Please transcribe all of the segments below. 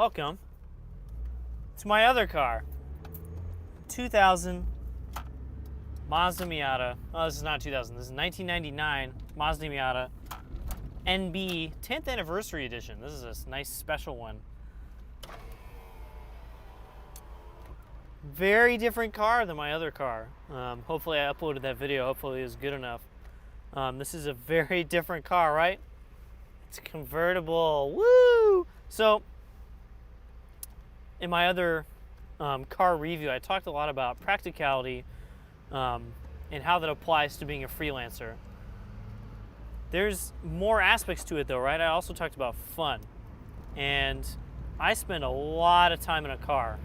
welcome to my other car. 2000 Mazda Miata. Oh, this is not 2000. This is 1999 Mazda Miata NB 10th Anniversary Edition. This is a nice special one. Very different car than my other car. Hopefully I uploaded that video. Hopefully it was good enough. This is a very different car, right? It's convertible. Woo! So, in my other car review, I talked a lot about practicality and how that applies to being a freelancer. There's more aspects to it though, right? I also talked about fun. And I spend a lot of time in a car.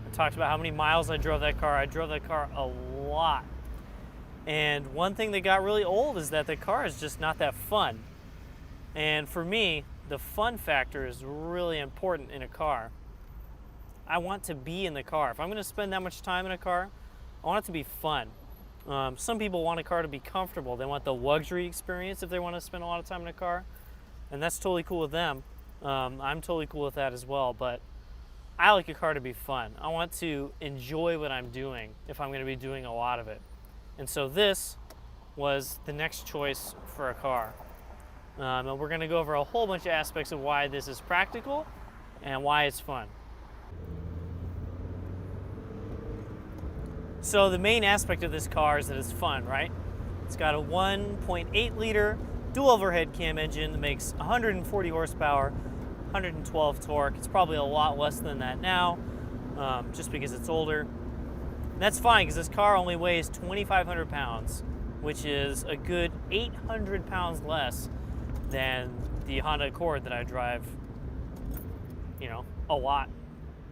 I talked about how many miles I drove that car. I drove that car a lot. And one thing that got really old is that the car is just not that fun. And for me, the fun factor is really important in a car. I want to be in the car. If I'm going to spend that much time in a car, I want it to be fun. Some people want a car to be comfortable. They want the luxury experience if they want to spend a lot of time in a car. And that's totally cool with them. I'm totally cool with that as well. But I like a car to be fun. I want to enjoy what I'm doing if I'm going to be doing a lot of it. And so this was the next choice for a car. And we're going to go over a whole bunch of aspects of why this is practical and why it's fun. So the main aspect of this car is that it's fun, right? It's got a 1.8 liter dual overhead cam engine that makes 140 horsepower, 112 torque. It's probably a lot less than that now, just because it's older. And that's fine because this car only weighs 2,500 pounds, which is a good 800 pounds less than the Honda Accord that I drive, a lot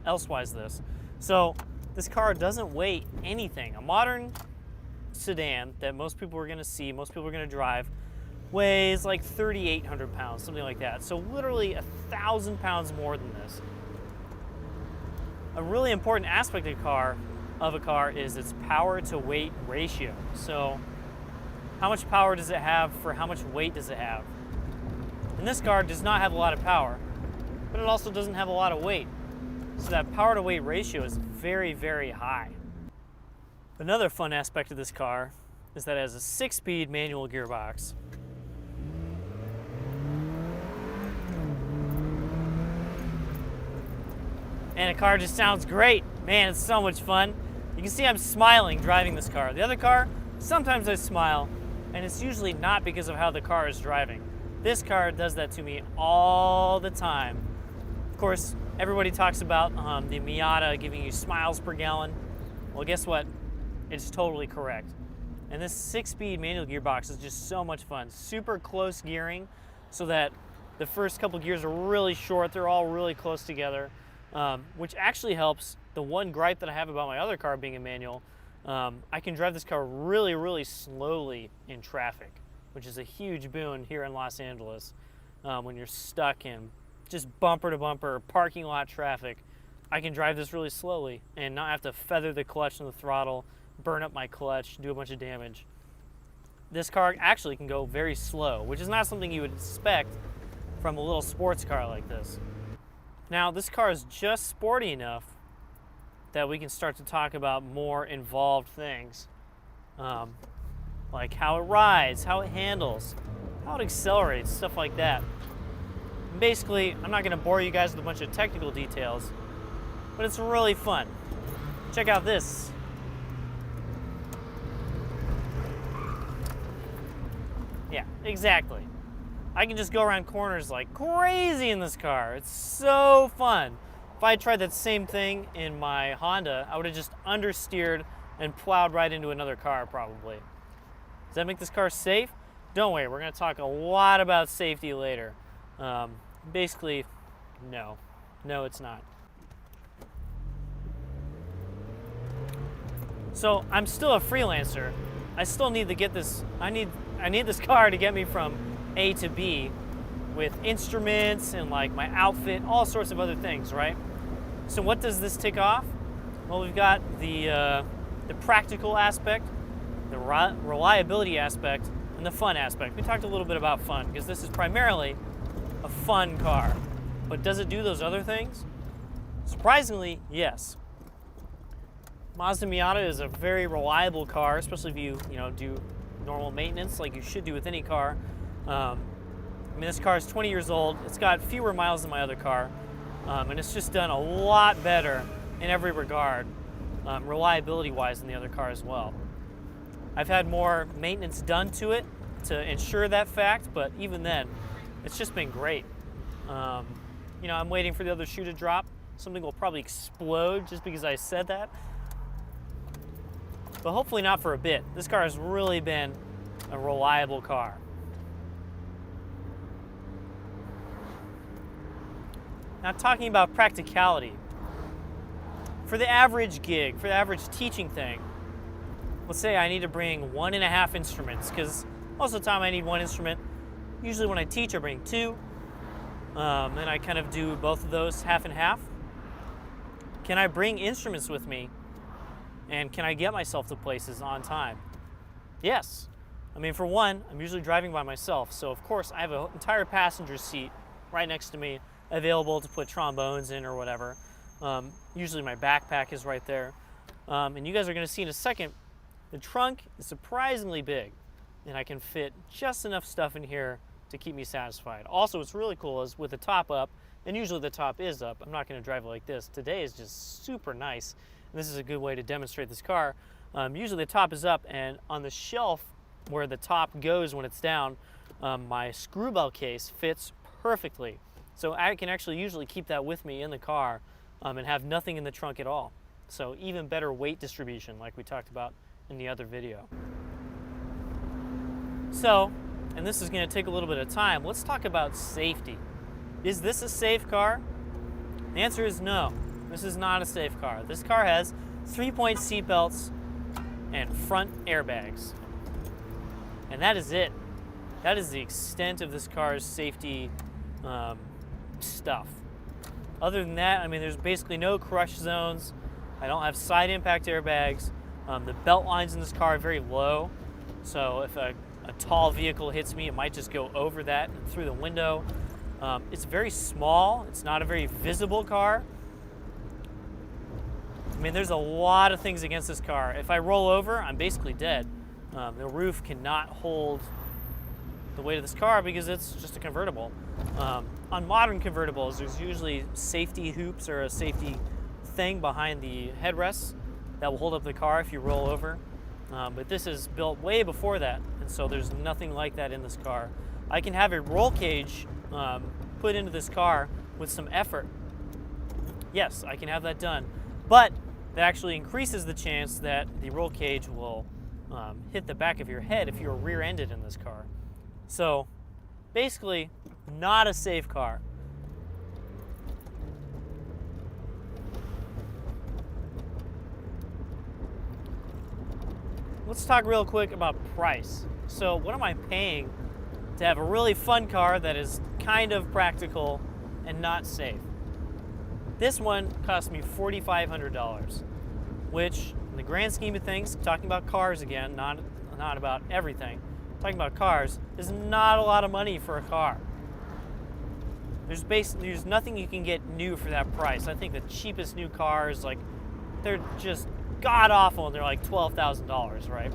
elsewise this. So this car doesn't weigh anything. A modern sedan that most people are gonna see, most people are gonna drive, weighs like 3,800 pounds, something like that. So literally 1,000 pounds more than this. A really important aspect of a car is its power to weight ratio. So how much power does it have for how much weight does it have? And this car does not have a lot of power, but it also doesn't have a lot of weight. So that power to weight ratio is very, very high. Another fun aspect of this car is that it has a 6-speed manual gearbox. And the car just sounds great. Man, it's so much fun. You can see I'm smiling driving this car. The other car, sometimes I smile, and it's usually not because of how the car is driving. This car does that to me all the time. Of course, everybody talks about the Miata giving you smiles per gallon. Well, guess what? It's totally correct. And this 6-speed manual gearbox is just so much fun. Super close gearing so that the first couple gears are really short. They're all really close together, which actually helps. The one gripe that I have about my other car being a manual, I can drive this car really, really slowly in traffic, which is a huge boon here in Los Angeles when you're stuck in just bumper to bumper parking lot traffic. I can drive this really slowly and not have to feather the clutch and the throttle, burn up my clutch, do a bunch of damage. This car actually can go very slow, which is not something you would expect from a little sports car like this. Now, this car is just sporty enough that we can start to talk about more involved things, like how it rides, how it handles, how it accelerates, stuff like that. Basically, I'm not going to bore you guys with a bunch of technical details, but it's really fun. Check out this. Yeah, exactly. I can just go around corners like crazy in this car. It's so fun. If I had tried that same thing in my Honda, I would have just understeered and plowed right into another car probably. Does that make this car safe? Don't worry, we're going to talk a lot about safety later. Basically, no. No, it's not. So I'm still a freelancer. I still need to get this. I need this car to get me from A to B with instruments and like my outfit, all sorts of other things, right? So what does this tick off? Well, we've got the practical aspect, the reliability aspect, and the fun aspect. We talked a little bit about fun because this is primarily a fun car. But does it do those other things? Surprisingly, yes. Mazda Miata is a very reliable car, especially if you do normal maintenance like you should do with any car. I mean, this car is 20 years old. It's got fewer miles than my other car, and it's just done a lot better in every regard, reliability-wise, than the other car as well. I've had more maintenance done to it to ensure that fact, but even then, it's just been great. I'm waiting for the other shoe to drop. Something will probably explode just because I said that. But hopefully not for a bit. This car has really been a reliable car. Now, talking about practicality. For the average gig, for the average teaching thing, let's say I need to bring 1.5 instruments, because most of the time I need one instrument. Usually when I teach, I bring 2. And I kind of do both of those half and half. Can I bring instruments with me? And can I get myself to places on time? Yes. I mean, for one, I'm usually driving by myself, so of course I have an entire passenger seat right next to me available to put trombones in or whatever. Usually my backpack is right there. And you guys are going to see in a second, the trunk is surprisingly big, and I can fit just enough stuff in here to keep me satisfied. Also, what's really cool is with the top up, and usually the top is up. I'm not going to drive it like this. Today is just super nice, and this is a good way to demonstrate this car. Usually the top is up, and on the shelf where the top goes when it's down, my screw bell case fits perfectly. So I can actually usually keep that with me in the car and have nothing in the trunk at all. So even better weight distribution like we talked about in the other video. So, and this is going to take a little bit of time, let's talk about safety. Is this a safe car? The answer is no. This is not a safe car. This car has 3-point seat belts and front airbags. And that is it. That is the extent of this car's safety stuff. Other than that, I mean, there's basically no crush zones. I don't have side impact airbags. The belt lines in this car are very low. So if a tall vehicle hits me, it might just go over that and through the window. It's very small. It's not a very visible car. I mean, there's a lot of things against this car. If I roll over, I'm basically dead. The roof cannot hold the weight of this car because it's just a convertible. On modern convertibles, there's usually safety hoops or a safety thing behind the headrests that will hold up the car if you roll over. But this is built way before that, and so there's nothing like that in this car. I can have a roll cage put into this car with some effort. Yes, I can have that done, but that actually increases the chance that the roll cage will hit the back of your head if you're rear-ended in this car. So basically, not a safe car. Let's talk real quick about price. So what am I paying to have a really fun car that is kind of practical and not safe? This one cost me $4,500, which in the grand scheme of things, talking about cars again, not about everything, talking about cars, is not a lot of money for a car. There's nothing you can get new for that price. I think the cheapest new cars, like, they're just god-awful and they're like $12,000, right?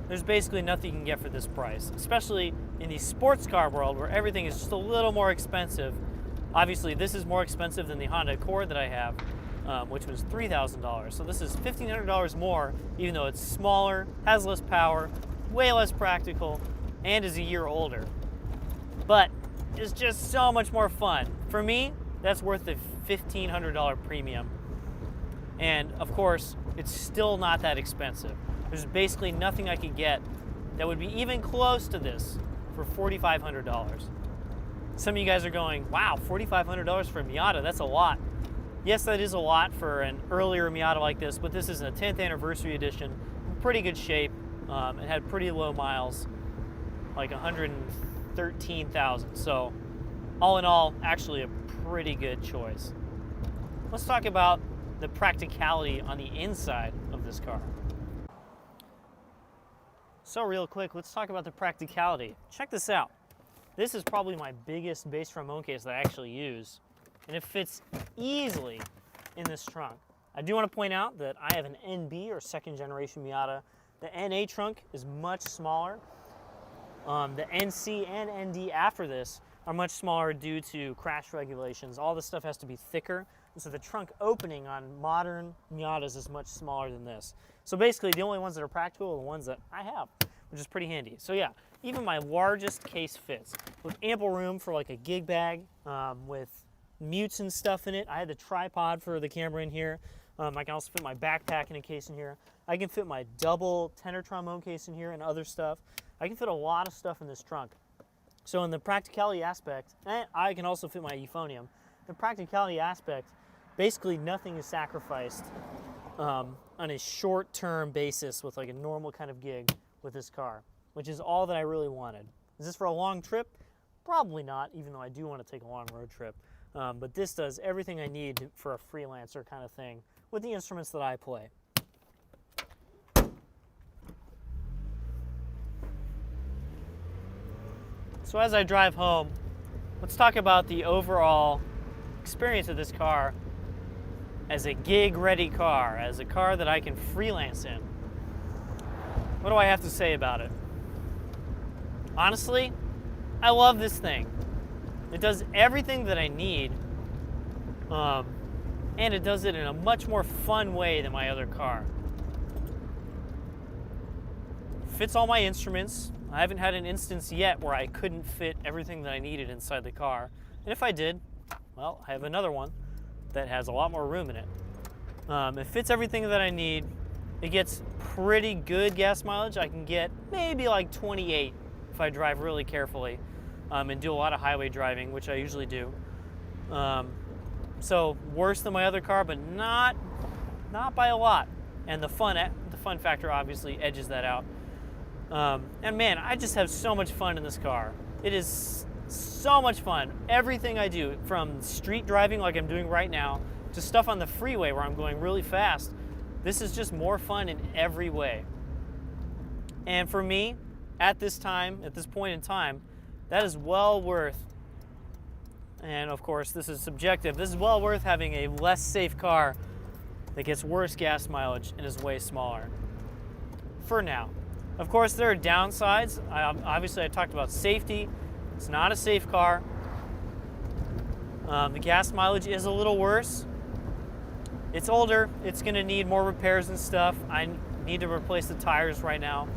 There's basically nothing you can get for this price, especially in the sports car world where everything is just a little more expensive. Obviously, this is more expensive than the Honda Accord that I have, which was $3,000. So this is $1,500 more, even though it's smaller, has less power, way less practical, and is a year older. But it's just so much more fun. For me, that's worth the $1,500 premium. And of course, it's still not that expensive. There's basically nothing I could get that would be even close to this for $4,500. Some of you guys are going, wow, $4,500 for a Miata, that's a lot. Yes, that is a lot for an earlier Miata like this, but this is a 10th anniversary edition, in pretty good shape. It had pretty low miles, like 113,000. So all in all, actually a pretty good choice. Let's talk about the practicality on the inside of this car. So real quick, let's talk about the practicality. Check this out. This is probably my biggest bass drum moon case that I actually use, and it fits easily in this trunk. I do want to point out that I have an NB, or second generation Miata. The NA trunk is much smaller. The NC and ND after this are much smaller due to crash regulations. All this stuff has to be thicker, and so the trunk opening on modern Miatas is much smaller than this. So basically the only ones that are practical are the ones that I have, which is pretty handy. So yeah, even my largest case fits with ample room for like a gig bag, with mutes and stuff in it. I had the tripod for the camera in here. I can also fit my backpack in a case in here. I can fit my double tenor trombone case in here and other stuff. I can fit a lot of stuff in this trunk. So in the practicality aspect, and I can also fit my euphonium. The practicality aspect, basically nothing is sacrificed on a short-term basis with like a normal kind of gig with this car, which is all that I really wanted. Is this for a long trip? Probably not, even though I do want to take a long road trip. But this does everything I need for a freelancer kind of thing with the instruments that I play. So as I drive home, let's talk about the overall experience of this car as a gig-ready car, as a car that I can freelance in. What do I have to say about it? Honestly, I love this thing. It does everything that I need, and it does it in a much more fun way than my other car. Fits all my instruments. I haven't had an instance yet where I couldn't fit everything that I needed inside the car. And if I did, well, I have another one that has a lot more room in it. It fits everything that I need. It gets pretty good gas mileage. I can get maybe like 28 if I drive really carefully and do a lot of highway driving, which I usually do. So worse than my other car, but not by a lot. And the fun factor obviously edges that out. And man, I just have so much fun in this car. It is so much fun. Everything I do, from street driving like I'm doing right now, to stuff on the freeway where I'm going really fast, this is just more fun in every way. And for me, at this point in time, that is well worth, and of course this is subjective, this is well worth having a less safe car that gets worse gas mileage and is way smaller. For now. Of course, there are downsides. Obviously, I talked about safety. It's not a safe car. The gas mileage is a little worse. It's older. It's going to need more repairs and stuff. I need to replace the tires right now.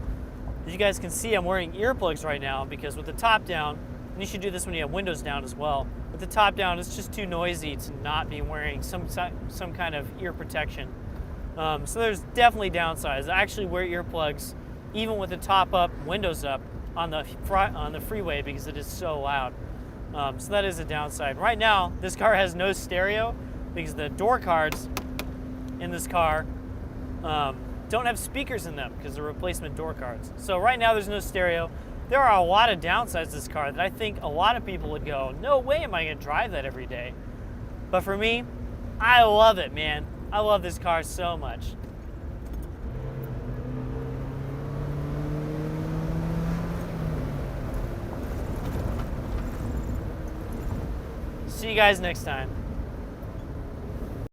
As you guys can see, I'm wearing earplugs right now because with the top down, and you should do this when you have windows down as well, with the top down, it's just too noisy to not be wearing some kind of ear protection. So there's definitely downsides. I actually wear earplugs even with the top up, windows up on the freeway because it is so loud. So that is a downside. Right now, this car has no stereo because the door cards in this car don't have speakers in them because they're replacement door cards. So right now there's no stereo. There are a lot of downsides to this car that I think a lot of people would go, no way am I gonna drive that every day. But for me, I love it, man. I love this car so much. See you guys next time.